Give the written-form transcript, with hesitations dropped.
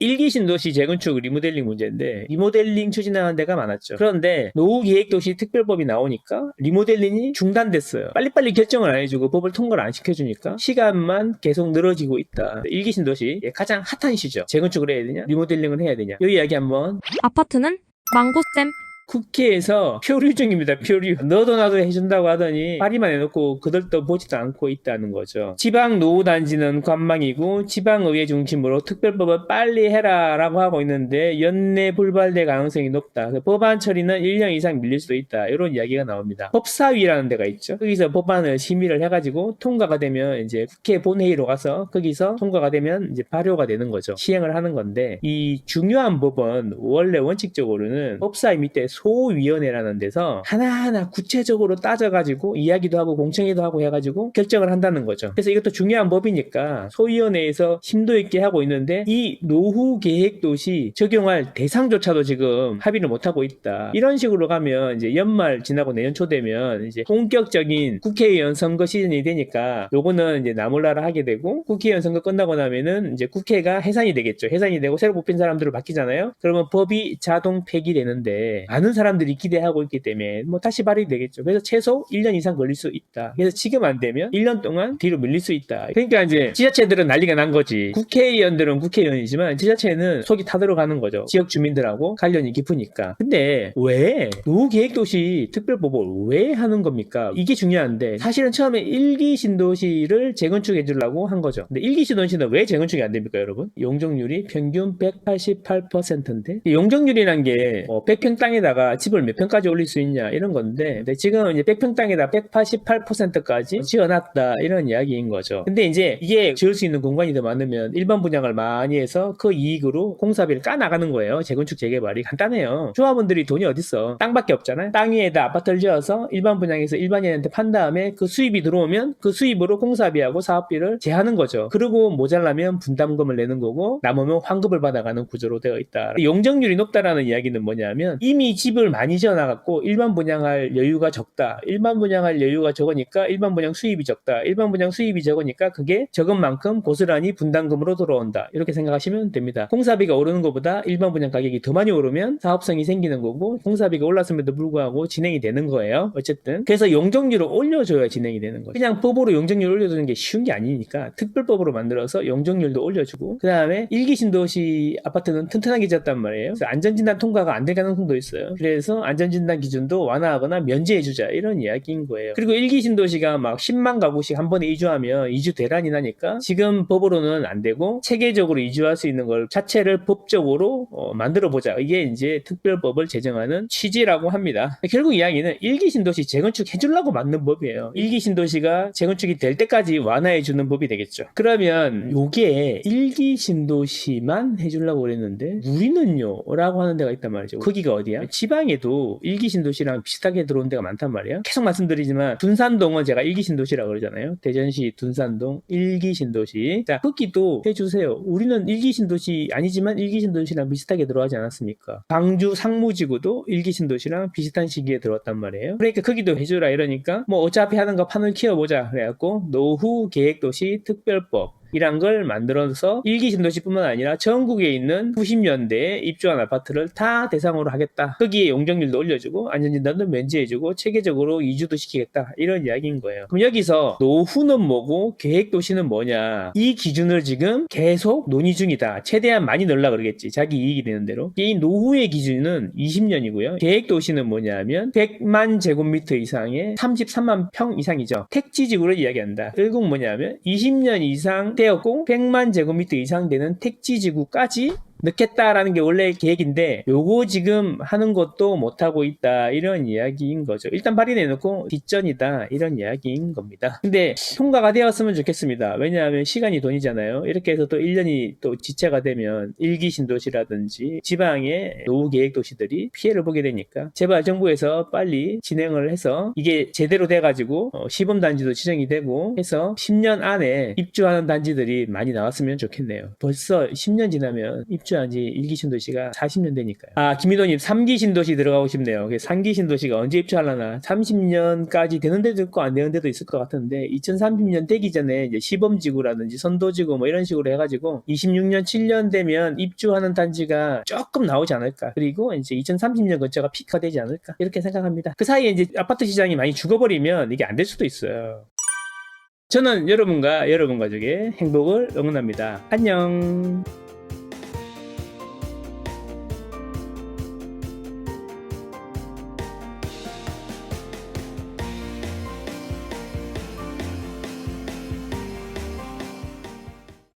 1기 신도시 재건축 리모델링 문제인데 리모델링 추진하는 데가 많았죠. 그런데 노후계획도시 특별법이 나오니까 리모델링이 중단됐어요. 빨리빨리 결정을 안 해주고 법을 통과를 안 시켜주니까 시간만 계속 늘어지고 있다. 1기 신도시 가장 핫한 시죠. 재건축을 해야 되냐 리모델링을 해야 되냐 이 이야기 한번. 아파트는 망고쌤. 국회에서 표류 중입니다. 표류. 너도 나도 해준다고 하더니 발의만 해놓고 그들도 보지도 않고 있다는 거죠. 지방노후단지는 관망이고 지방의회 중심으로 특별법을 빨리 해라 라고 하고 있는데 연내 불발될 가능성이 높다. 법안 처리는 1년 이상 밀릴 수도 있다. 이런 이야기가 나옵니다. 법사위라는 데가 있죠. 거기서 법안을 심의를 해가지고 통과가 되면 이제 국회 본회의로 가서 거기서 통과가 되면 이제 발효가 되는 거죠. 시행을 하는 건데 이 중요한 법은 원래 원칙적으로는 법사위 밑에 소위원회라는 데서 하나하나 구체적으로 따져가지고 이야기도 하고 공청회도 하고 해가지고 결정을 한다는 거죠. 그래서 이것도 중요한 법이니까 소위원회에서 심도 있게 하고 있는데 이 노후계획도시 적용할 대상조차도 지금 합의를 못하고 있다. 이런 식으로 가면 이제 연말 지나고 내년 초 되면 이제 본격적인 국회의원 선거 시즌이 되니까 요거는 이제 나몰라라 하게 되고 국회의원 선거 끝나고 나면은 이제 국회가 해산이 되겠죠. 해산이 되고 새로 뽑힌 사람들을 바뀌잖아요. 그러면 법이 자동 폐기되는데 많은 사람들이 기대하고 있기 때문에 뭐 다시 발의되겠죠. 그래서 최소 1년 이상 걸릴 수 있다. 그래서 지금 안 되면 1년 동안 뒤로 밀릴 수 있다. 그러니까 이제 지자체들은 난리가 난 거지. 국회의원들은 국회의원이지만 지자체는 속이 타들어가는 거죠. 지역 주민들하고 관련이 깊으니까. 근데 왜 노후계획도시 특별법을 왜 하는 겁니까? 이게 중요한데 사실은 처음에 1기 신도시를 재건축해 주려고 한 거죠. 근데 1기 신도시는 왜 재건축이 안 됩니까, 여러분? 용적률이 평균 188%인데 용적률이란 게 100평 땅에다가 집을 몇 평까지 올릴 수 있냐 이런 건데 근데 지금 이제 100평 땅에다 188%까지 지어놨다 이런 이야기인 거죠. 근데 이제 이게 지을 수 있는 공간이 더 많으면 일반 분양을 많이 해서 그 이익으로 공사비를 까나가는 거예요. 재건축 재개발이 간단해요. 조합원들이 돈이 어딨어. 땅밖에 없잖아요. 땅 위에다 아파트를 지어서 일반 분양해서 일반인한테 판 다음에 그 수입이 들어오면 그 수입으로 공사비하고 사업비를 제하는 거죠. 그리고 모자라면 분담금을 내는 거고 남으면 환급을 받아가는 구조로 되어 있다. 용적률이 높다라는 이야기는 뭐냐면 이미 집을 많이 지어나갔고 일반 분양할 여유가 적다. 일반 분양할 여유가 적으니까 일반 분양 수입이 적다. 일반 분양 수입이 적으니까 그게 적은 만큼 고스란히 분담금으로 들어온다. 이렇게 생각하시면 됩니다. 공사비가 오르는 것보다 일반 분양 가격이 더 많이 오르면 사업성이 생기는 거고 공사비가 올랐음에도 불구하고 진행이 되는 거예요. 어쨌든 그래서 용적률을 올려줘야 진행이 되는 거죠. 그냥 법으로 용적률 올려주는 게 쉬운 게 아니니까 특별법으로 만들어서 용적률도 올려주고 그 다음에 1기 신도시 아파트는 튼튼하게 지었단 말이에요. 그래서 안전진단 통과가 안 될 가능성도 있어요. 그래서 안전진단 기준도 완화하거나 면제해주자 이런 이야기인 거예요. 그리고 1기 신도시가 막 10만 가구씩 한 번에 이주하면 이주 대란이 나니까 지금 법으로는 안 되고 체계적으로 이주할 수 있는 걸 자체를 법적으로 만들어보자. 이게 이제 특별법을 제정하는 취지라고 합니다. 결국 이야기는 1기 신도시 재건축 해주려고 만든 법이에요. 1기 신도시가 재건축이 될 때까지 완화해주는 법이 되겠죠. 그러면 요게 1기 신도시만 해주려고 그랬는데 우리는요? 라고 하는 데가 있단 말이죠. 거기가 어디야? 지방에도 1기 신도시랑 비슷하게 들어온 데가 많단 말이에요. 계속 말씀드리지만 둔산동은 제가 1기 신도시라고 그러잖아요. 대전시 둔산동 1기 신도시. 자, 거기도 해주세요. 우리는 1기 신도시 아니지만 1기 신도시랑 비슷하게 들어가지 않았습니까? 광주 상무지구도 1기 신도시랑 비슷한 시기에 들어왔단 말이에요. 그러니까 거기도 해주라 이러니까 뭐 어차피 하는 거 판을 키워보자 그래갖고 노후계획도시 특별법 이란 걸 만들어서 1기 신도시뿐만 아니라 전국에 있는 90년대에 입주한 아파트를 다 대상으로 하겠다. 거기에 용적률도 올려주고 안전진단도 면제해주고 체계적으로 이주도 시키겠다. 이런 이야기인 거예요. 그럼 여기서 노후는 뭐고 계획도시는 뭐냐. 이 기준을 지금 계속 논의 중이다. 최대한 많이 넣으려고 그러겠지. 자기 이익이 되는 대로. 이 노후의 기준은 20년이고요. 계획도시는 뭐냐면 100만 제곱미터 이상의 33만 평 이상이죠. 택지지구를 이야기한다. 결국 뭐냐면 20년 이상 되었고 100만 제곱미터 이상 되는 택지지구까지 넣겠다라는 게 원래 계획인데 요거 지금 하는 것도 못하고 있다 이런 이야기인 거죠. 일단 발의내놓고 뒷전이다 이런 이야기인 겁니다. 근데 통과가 되었으면 좋겠습니다. 왜냐하면 시간이 돈이잖아요. 이렇게 해서 또 1년이 또 지체가 되면 1기 신도시라든지 지방의 노후계획도시들이 피해를 보게 되니까 제발 정부에서 빨리 진행을 해서 이게 제대로 돼가지고 시범단지도 지정이 되고 해서 10년 안에 입주하는 단지들이 많이 나왔으면 좋겠네요. 벌써 10년 지나면 입주 입주한 지 1기 신도시가 40년 되니까요. 아, 김희도님 3기 신도시 들어가고 싶네요. 3기 신도시가 언제 입주하려나 30년까지 되는 데도 있고 안 되는 데도 있을 것 같은데 2030년 되기 전에 이제 시범지구라든지 선도지구 뭐 이런 식으로 해가지고 26년 7년 되면 입주하는 단지가 조금 나오지 않을까. 그리고 이제 2030년 근처가 피크가 되지 않을까 이렇게 생각합니다. 그 사이에 이제 아파트 시장이 많이 죽어버리면 이게 안 될 수도 있어요. 저는 여러분과 여러분 가족의 행복을 응원합니다. 안녕.